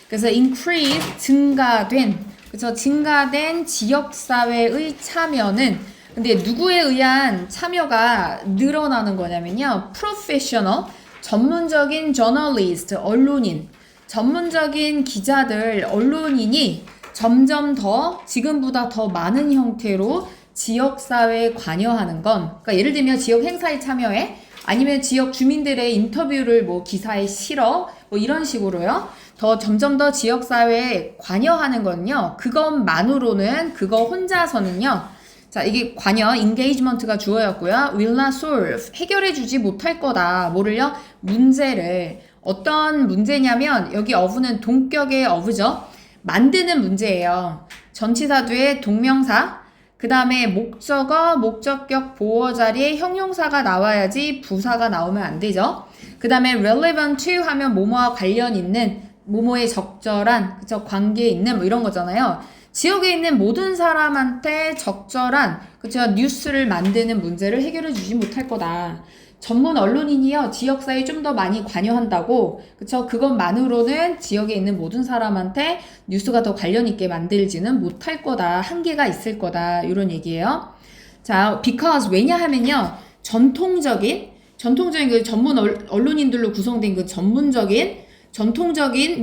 그래서 increase 증가된, 그쵸? 증가된 지역사회의 참여는, 근데 누구에 의한 참여가 늘어나는 거냐면요. professional, 전문적인 journalist, 언론인, 전문적인 기자들, 언론인이 점점 더 지금보다 더 많은 형태로 지역사회에 관여하는 건, 그러니까 예를 들면 지역 행사에 참여해, 아니면 지역 주민들의 인터뷰를 뭐 기사에 실어, 뭐 이런 식으로요. 더 점점 더 지역사회에 관여하는 건요. 그것만으로는, 그거 혼자서는요. 자, 이게 관여, engagement가 주어였고요. will not solve, 해결해주지 못할 거다. 뭐를요? 문제를. 어떤 문제냐면, 여기 of는 동격의 of죠. 만드는 문제예요. 전치사 뒤에 동명사, 그 다음에 목적어, 목적격, 보어 자리에 형용사가 나와야지 부사가 나오면 안 되죠. 그 다음에 relevant to 하면 뭐뭐와 관련 있는, 뭐뭐에 적절한, 그쵸, 관계에 있는 뭐 이런 거잖아요. 지역에 있는 모든 사람한테 적절한, 그쵸, 뉴스를 만드는 문제를 해결해 주지 못할 거다. 전문 언론인이요, 지역사회에 좀 더 많이 관여한다고, 그쵸, 그것만으로는 지역에 있는 모든 사람한테 뉴스가 더 관련 있게 만들지는 못할 거다. 한계가 있을 거다. 이런 얘기예요. 자, because, 왜냐하면요, 전통적인 그 전문 언론인들로 구성된 그 전통적인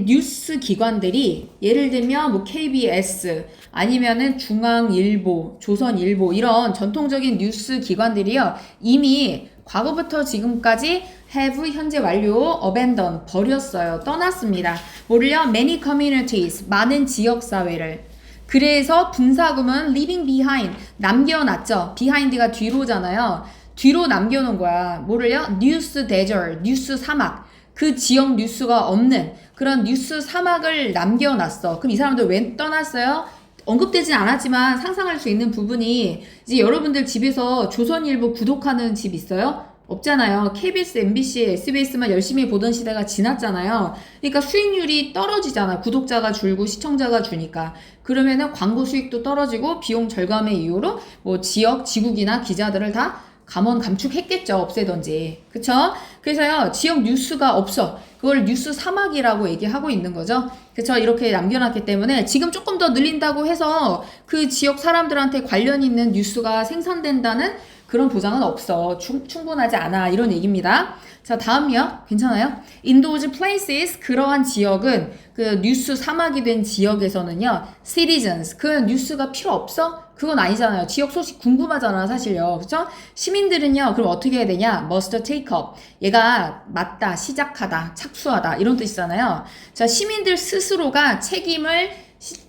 뉴스 기관들이, 예를 들면 뭐 KBS 아니면은 중앙일보, 조선일보, 이런 전통적인 뉴스 기관들이요, 이미 과거부터 지금까지 have, 현재 완료, abandon, 버렸어요. 떠났습니다. 뭐를요? many communities, 많은 지역사회를. 그래서 분사구문 leaving behind, 남겨놨죠. behind가 뒤로잖아요. 뒤로 남겨놓은 거야. 뭐를요? 뉴스 대절, 뉴스 사막. 그 지역 뉴스가 없는 그런 뉴스 사막을 남겨놨어. 그럼 이 사람들 왜 떠났어요? 언급되진 않았지만 상상할 수 있는 부분이, 이제 여러분들 집에서 조선일보 구독하는 집 있어요? 없잖아요. KBS, MBC, SBS만 열심히 보던 시대가 지났잖아요. 그러니까 수익률이 떨어지잖아. 구독자가 줄고 시청자가 주니까. 그러면은 광고 수익도 떨어지고 비용 절감의 이유로 뭐 지역, 지국이나 기자들을 다 감축했겠죠. 없애던지. 그쵸? 그래서요, 지역 뉴스가 없어. 그걸 뉴스 사막이라고 얘기하고 있는 거죠. 그쵸? 이렇게 남겨놨기 때문에 지금 조금 더 늘린다고 해서 그 지역 사람들한테 관련 있는 뉴스가 생산된다는 그런 보장은 없어. 충분하지 않아. 이런 얘기입니다. 자, 다음이요. 괜찮아요? In those places, 그러한 지역은, 그 뉴스 사막이 된 지역에서는요, citizens, 그 뉴스가 필요 없어? 그건 아니잖아요. 지역 소식 궁금하잖아, 사실요. 그쵸? 시민들은요, 그럼 어떻게 해야 되냐? must take up. 얘가 맞다, 시작하다, 착수하다, 이런 뜻이잖아요. 자, 시민들 스스로가 책임을,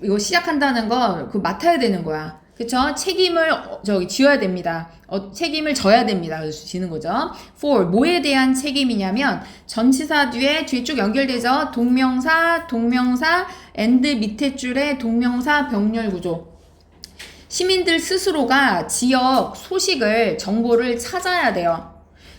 이거 시작한다는 거, 그 맡아야 되는 거야. 그쵸? 책임을 지어야 됩니다. 책임을 져야 됩니다. 그래서 지는 거죠. for, 뭐에 대한 책임이냐면, 전치사 뒤에 쭉 연결되죠? 동명사, and 밑에 줄에 동명사 병렬 구조. 시민들 스스로가 지역 소식을, 정보를 찾아야 돼요.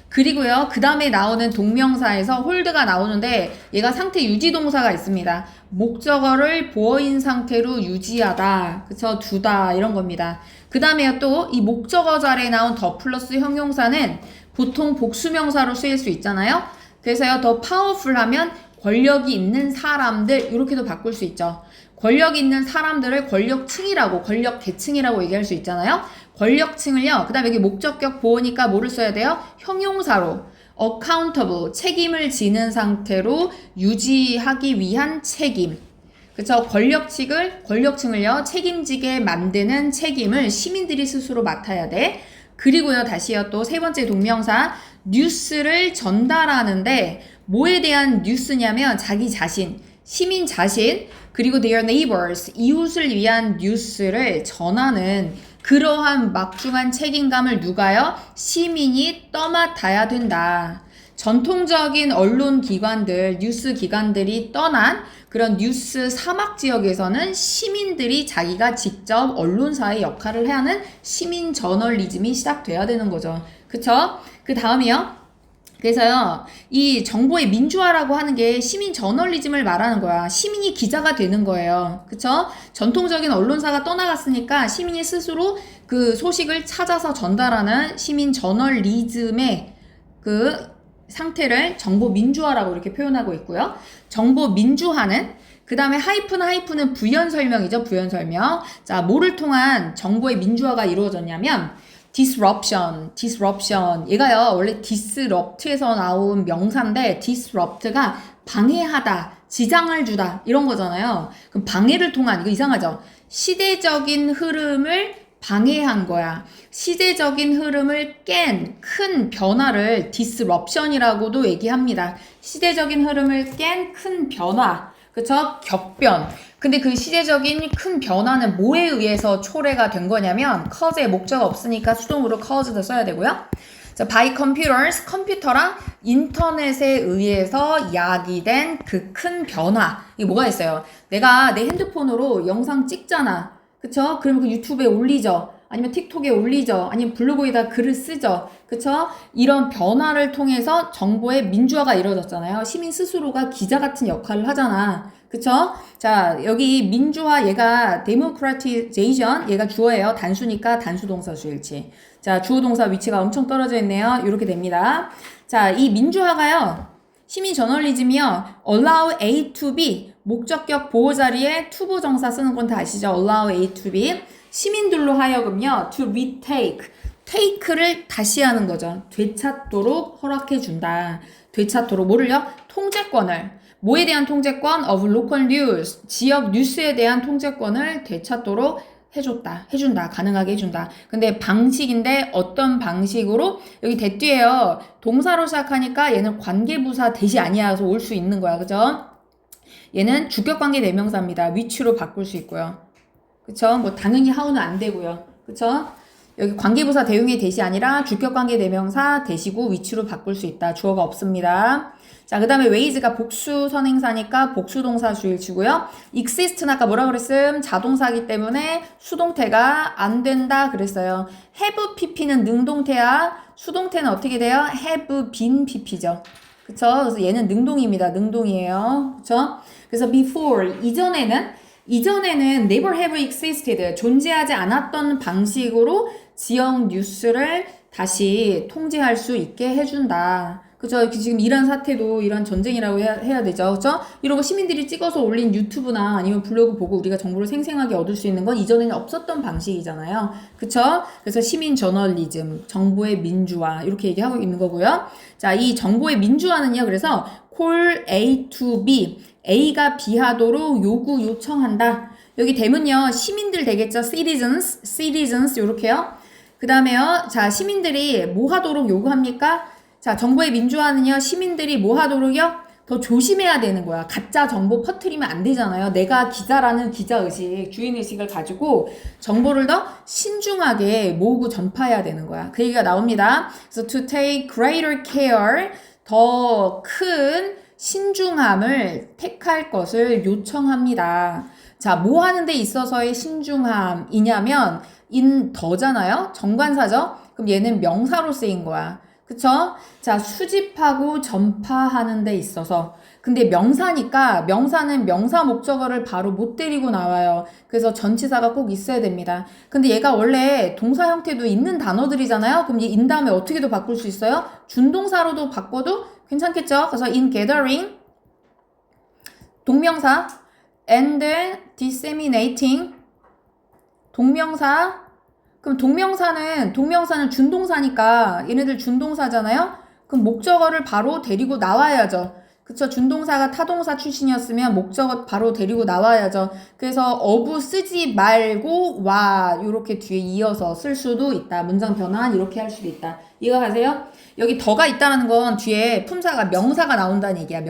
그리고요, 그 다음에 나오는 동명사에서 홀드가 나오는데, 얘가 상태 유지 동사가 있습니다. 목적어를 보어인 상태로 유지하다, 그쵸? 두다, 이런 겁니다. 그 다음에 또 이 목적어 자리에 나온 더 플러스 형용사는 보통 복수명사로 쓰일 수 있잖아요. 그래서요, 더 파워풀 하면 권력이 있는 사람들, 이렇게도 바꿀 수 있죠. 권력 있는 사람들을 권력층이라고, 권력 계층이라고 얘기할 수 있잖아요. 권력층을요, 그 다음에 여기 목적격 보호니까 뭐를 써야 돼요? 형용사로 accountable, 책임을 지는 상태로 유지하기 위한 책임. 그쵸? 권력층을요, 책임지게 만드는 책임을 시민들이 스스로 맡아야 돼. 그리고요, 다시요, 또 세 번째 동명사, 뉴스를 전달하는데, 뭐에 대한 뉴스냐면, 자기 자신, 시민 자신, 그리고 their neighbors, 이웃을 위한 뉴스를 전하는 그러한 막중한 책임감을 누가요? 시민이 떠맡아야 된다. 전통적인 언론 기관들, 뉴스 기관들이 떠난 그런 뉴스 사막 지역에서는 시민들이 자기가 직접 언론사의 역할을 해야 하는 시민 저널리즘이 시작돼야 되는 거죠. 그쵸? 그 다음이요. 그래서요, 이 정보의 민주화라고 하는 게 시민 저널리즘을 말하는 거야. 시민이 기자가 되는 거예요. 그쵸? 전통적인 언론사가 떠나갔으니까 시민이 스스로 그 소식을 찾아서 전달하는 시민 저널리즘의 그 상태를 정보 민주화라고 이렇게 표현하고 있고요. 정보 민주화는 그 다음에 하이픈은 부연 설명이죠. 부연 설명. 자, 뭐를 통한 정보의 민주화가 이루어졌냐면 disruption. 얘가요, 원래 disrupt에서 나온 명사인데, disrupt가 방해하다, 지장을 주다, 이런 거잖아요. 그럼 방해를 통한, 이거 이상하죠? 시대적인 흐름을 방해한 거야. 시대적인 흐름을 깬 큰 변화를 disruption이라고도 얘기합니다. 시대적인 흐름을 깬 큰 변화. 그쵸? 격변. 근데 그 시대적인 큰 변화는 뭐에 의해서 초래가 된 거냐면 cause의 목적가 없으니까 수동으로 cause도 써야 되고요. 자, by computers, 컴퓨터랑 인터넷에 의해서 야기된 그 큰 변화. 이게 뭐가 있어요? 내가 내 핸드폰으로 영상 찍잖아. 그쵸? 그러면 그 유튜브에 올리죠. 아니면 틱톡에 올리죠. 아니면 블로그에다 글을 쓰죠. 그쵸? 이런 변화를 통해서 정보의 민주화가 이루어졌잖아요. 시민 스스로가 기자 같은 역할을 하잖아. 그쵸? 자, 여기 민주화 얘가 democratization 얘가 주어예요. 단수니까 단수동사 주일치. 자, 주어동사 위치가 엄청 떨어져 있네요. 이렇게 됩니다. 자, 이 민주화가요. 시민 저널리즘이요. allow A to B 목적격 보호 자리에 투부 정사 쓰는 건 다 아시죠? allow A to B 시민들로 하여금요. to retake take를 다시 하는 거죠. 되찾도록 허락해 준다. 되찾도록 뭐를요? 통제권을 뭐에 대한 통제권? of local news 지역 뉴스에 대한 통제권을 되찾도록 해준다. 가능하게 해준다. 근데 방식인데 어떤 방식으로 여기 대뒤에요. 동사로 시작하니까 얘는 관계부사 대시 아니어서 올 수 있는 거야. 그죠? 얘는 주격관계 대명사입니다. 위치로 바꿀 수 있고요. 그쵸? 뭐 당연히 how는 안 되고요. 그쵸? 여기 관계부사 대용의 대시 아니라 주격관계 대명사 대시고 위치로 바꿀 수 있다. 주어가 없습니다. 자, 그 다음에 ways가 복수 선행사니까 복수동사 주일치고요. exist는 아까 뭐라 그랬음? 자동사기 때문에 수동태가 안 된다 그랬어요. have pp는 능동태야. 수동태는 어떻게 돼요? have been pp죠. 그쵸? 그래서 얘는 능동입니다. 능동이에요. 그쵸? 그래서 before, 이전에는 never have existed, 존재하지 않았던 방식으로 지역 뉴스를 다시 통제할 수 있게 해준다. 그죠? 지금 이란 사태도 이란 전쟁이라고 해야 되죠. 그죠? 이런 거 시민들이 찍어서 올린 유튜브나 아니면 블로그 보고 우리가 정보를 생생하게 얻을 수 있는 건 이전에는 없었던 방식이잖아요. 그쵸? 그래서 시민 저널리즘, 정보의 민주화 이렇게 얘기하고 있는 거고요. 자, 이 정보의 민주화는요. 그래서 call A to B, A가 B하도록 요청한다. 여기 대문요. 시민들 되겠죠? citizens 요렇게요. 그 다음에요. 자, 시민들이 뭐 하도록 요구합니까? 자, 정보의 민주화는요, 시민들이 뭐 하도록요? 더 조심해야 되는 거야. 가짜 정보 퍼뜨리면 안 되잖아요. 내가 기자라는 기자의식, 주인의식을 가지고 정보를 더 신중하게 모으고 전파해야 되는 거야. 그 얘기가 나옵니다. 그래서 to take greater care, 더 큰 신중함을 택할 것을 요청합니다. 자, 뭐 하는 데 있어서의 신중함이냐면 in 더잖아요. 정관사죠. 그럼 얘는 명사로 쓰인 거야. 그쵸? 자, 수집하고 전파하는 데 있어서. 근데 명사니까 명사는 명사 목적어를 바로 못 데리고 나와요. 그래서 전치사가 꼭 있어야 됩니다. 근데 얘가 원래 동사 형태도 있는 단어들이잖아요. 그럼 얘 in 다음에 어떻게도 바꿀 수 있어요? 준동사로도 바꿔도 괜찮겠죠? 그래서 in gathering 동명사 and disseminating 동명사. 그럼 동명사는 준동사니까 얘네들 준동사잖아요? 그럼 목적어를 바로 데리고 나와야죠. 그쵸? 준동사가 타동사 출신이었으면 목적어 바로 데리고 나와야죠. 그래서 어부 쓰지 말고 와 요렇게 뒤에 이어서 쓸 수도 있다. 문장 변환 이렇게 할 수도 있다. 이해가 가세요? 여기 더가 있다는 건 뒤에 품사가 명사가 나온다는 얘기야.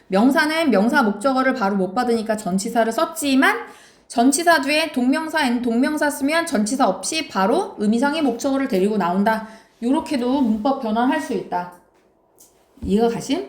명사는 명사 목적어를 바로 못 받으니까 전치사를 썼지만 전치사 뒤에 동명사 쓰면 전치사 없이 바로 의미상의 목적어를 데리고 나온다. 요렇게도 문법 변환할 수 있다. 이해가 가심?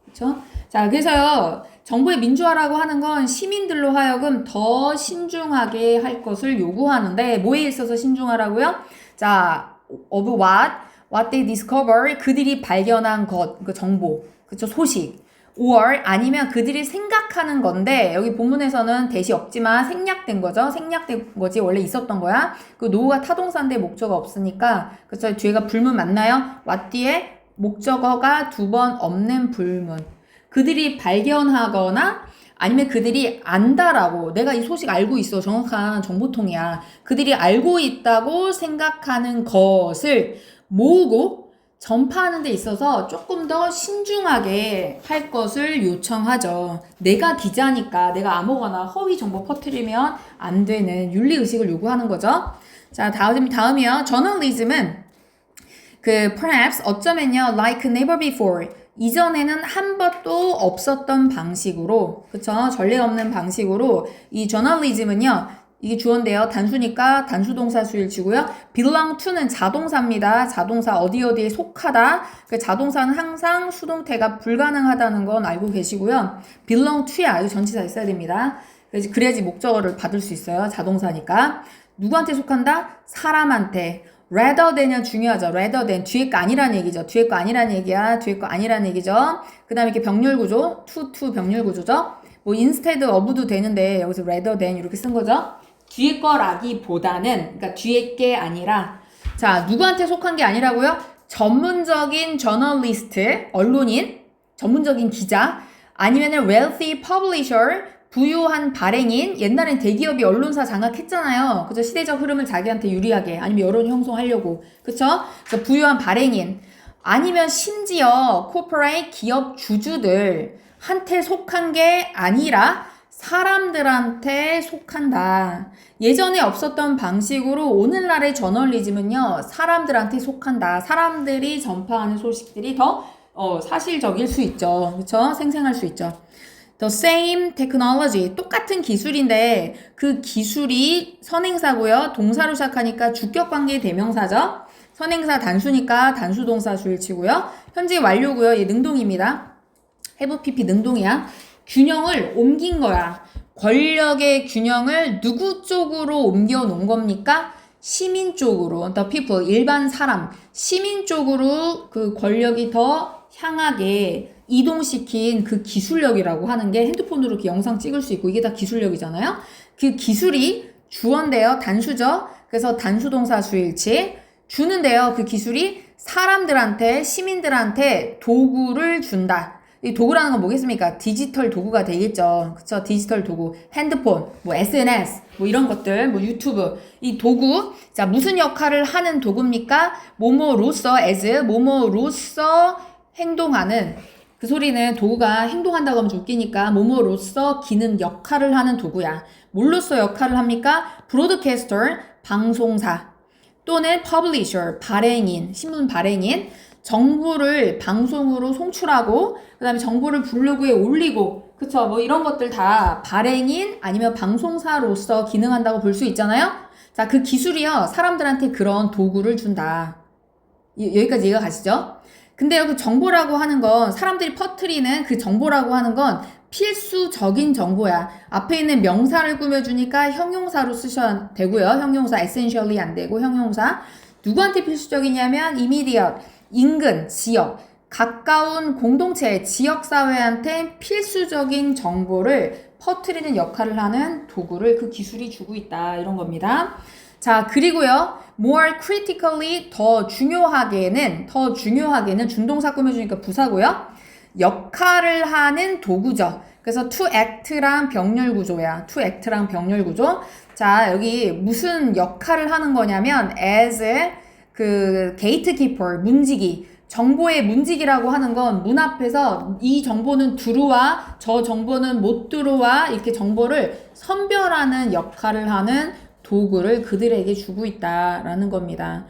그쵸? 자, 그래서요, 정보의 민주화라고 하는 건 시민들로 하여금 더 신중하게 할 것을 요구하는데, 뭐에 있어서 신중하라고요? 자, of what they discover, 그들이 발견한 것, 그 정보, 그쵸? 소식. or 아니면 그들이 생각하는 건데 여기 본문에서는 대시 없지만 생략된 거죠. 생략된 거지 원래 있었던 거야. 그 no가 타동사인데 목적어 없으니까 그쵸 뒤에가 불문 맞나요? what 뒤에 목적어가 2번 없는 불문. 그들이 발견하거나 아니면 그들이 안다라고 내가 이 소식 알고 있어 정확한 정보통이야. 그들이 알고 있다고 생각하는 것을 모으고 전파하는 데 있어서 조금 더 신중하게 할 것을 요청하죠. 내가 기자니까 내가 아무거나 허위 정보 퍼뜨리면 안 되는 윤리의식을 요구하는 거죠. 자, 다음이요. 저널리즘은 perhaps 어쩌면요 like never before 이전에는 한 번도 없었던 방식으로 그쵸 전례 없는 방식으로 이 저널리즘은요 이게 주어인데요 단수니까 단수동사 수일치고요 belong to는 자동사입니다. 자동사 어디에 속하다 그 자동사는 항상 수동태가 불가능하다는 건 알고 계시고요 belong to야 이거 전치사 있어야 됩니다. 그래야지 목적어를 받을 수 있어요. 자동사니까 누구한테 속한다? 사람한테. rather than이 중요하죠. rather than 뒤에 거 아니란 얘기죠. 뒤에 거 아니란 얘기야. 뒤에 거 아니란 얘기죠. 그 다음에 이렇게 병렬 구조, to 병렬 구조죠. 뭐 instead of도 되는데 여기서 rather than 이렇게 쓴 거죠. 뒤에 거라기보다는 그러니까 뒤에 게 아니라 자 누구한테 속한 게 아니라고요? 전문적인 저널리스트, 언론인, 전문적인 기자 아니면은 wealthy publisher 부유한 발행인, 옛날엔 대기업이 언론사 장악했잖아요. 그죠? 시대적 흐름을 자기한테 유리하게, 아니면 여론 형성하려고. 그쵸? 그래서 부유한 발행인, 아니면 심지어 코퍼레이트 기업 주주들한테 속한 게 아니라 사람들한테 속한다. 예전에 없었던 방식으로 오늘날의 저널리즘은요, 사람들한테 속한다. 사람들이 전파하는 소식들이 더 사실적일 수 있죠. 그쵸? 생생할 수 있죠. The same technology, 똑같은 기술인데 그 기술이 선행사고요. 동사로 시작하니까 주격관계 대명사죠. 선행사 단수니까 단수동사 수일치고요. 현재 완료고요. 얘 능동입니다. have pp 능동이야. 균형을 옮긴 거야. 권력의 균형을 누구 쪽으로 옮겨 놓은 겁니까? 시민 쪽으로, the people, 일반 사람, 시민 쪽으로 그 권력이 더 향하게 이동시킨 그 기술력이라고 하는 게 핸드폰으로 이렇게 영상 찍을 수 있고 이게 다 기술력이잖아요. 그 기술이 주어인데요. 단수죠. 그래서 단수동사 수일치. 주는데요. 그 기술이 사람들한테, 시민들한테 도구를 준다. 이 도구라는 건 뭐겠습니까? 디지털 도구가 되겠죠. 그쵸? 디지털 도구. 핸드폰, 뭐 SNS, 뭐 이런 것들, 뭐 유튜브. 이 도구. 자, 무슨 역할을 하는 도구입니까? 뭐뭐로서 as, 뭐뭐로서 행동하는 그 소리는 도구가 행동한다고 하면 좀 웃기니까 뭐뭐로서 기능 역할을 하는 도구야. 뭘로서 역할을 합니까? 브로드캐스터, 방송사 또는 퍼블리셔, 발행인, 신문 발행인 정보를 방송으로 송출하고 그 다음에 정보를 블로그에 올리고 그쵸? 뭐 이런 것들 다 발행인 아니면 방송사로서 기능한다고 볼 수 있잖아요. 자, 그 기술이요. 사람들한테 그런 도구를 준다. 여기까지 이해가 가시죠? 근데요, 그 정보라고 하는 건 사람들이 퍼뜨리는 그 정보라고 하는 건 필수적인 정보야. 앞에 있는 명사를 꾸며주니까 형용사로 쓰셔야 되고요. 형용사 essentially 안 되고 형용사. 누구한테 필수적이냐면 immediate, 인근, 지역, 가까운 공동체, 지역사회한테 필수적인 정보를 퍼뜨리는 역할을 하는 도구를 그 기술이 주고 있다. 이런 겁니다. 자, 그리고요. more critically 더 중요하게는 준동사 꾸며주니까 부사고요. 역할을 하는 도구죠. 그래서 to act랑 병렬 구조야. to act랑 병렬 구조. 자, 여기 무슨 역할을 하는 거냐면 as 그 gatekeeper, 문지기. 정보의 문지기라고 하는 건 문 앞에서 이 정보는 들어와, 저 정보는 못 들어와 이렇게 정보를 선별하는 역할을 하는 도구를 그들에게 주고 있다라는 겁니다.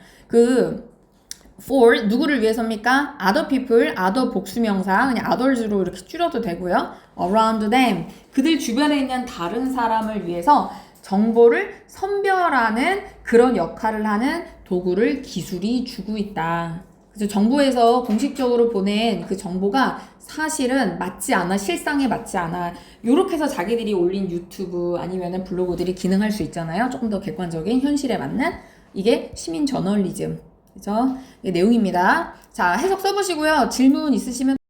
for 누구를 위해서입니까? other people, other 복수명사 그냥 others로 이렇게 줄여도 되고요. around them 그들 주변에 있는 다른 사람을 위해서 정보를 선별하는 그런 역할을 하는 도구를 기술이 주고 있다. 그래서 정부에서 공식적으로 보낸 그 정보가 사실은 맞지 않아, 실상에 맞지 않아. 요렇게 해서 자기들이 올린 유튜브 아니면은 블로그들이 기능할 수 있잖아요. 조금 더 객관적인 현실에 맞는 이게 시민 저널리즘. 그죠? 이게 내용입니다. 자, 해석 써보시고요. 질문 있으시면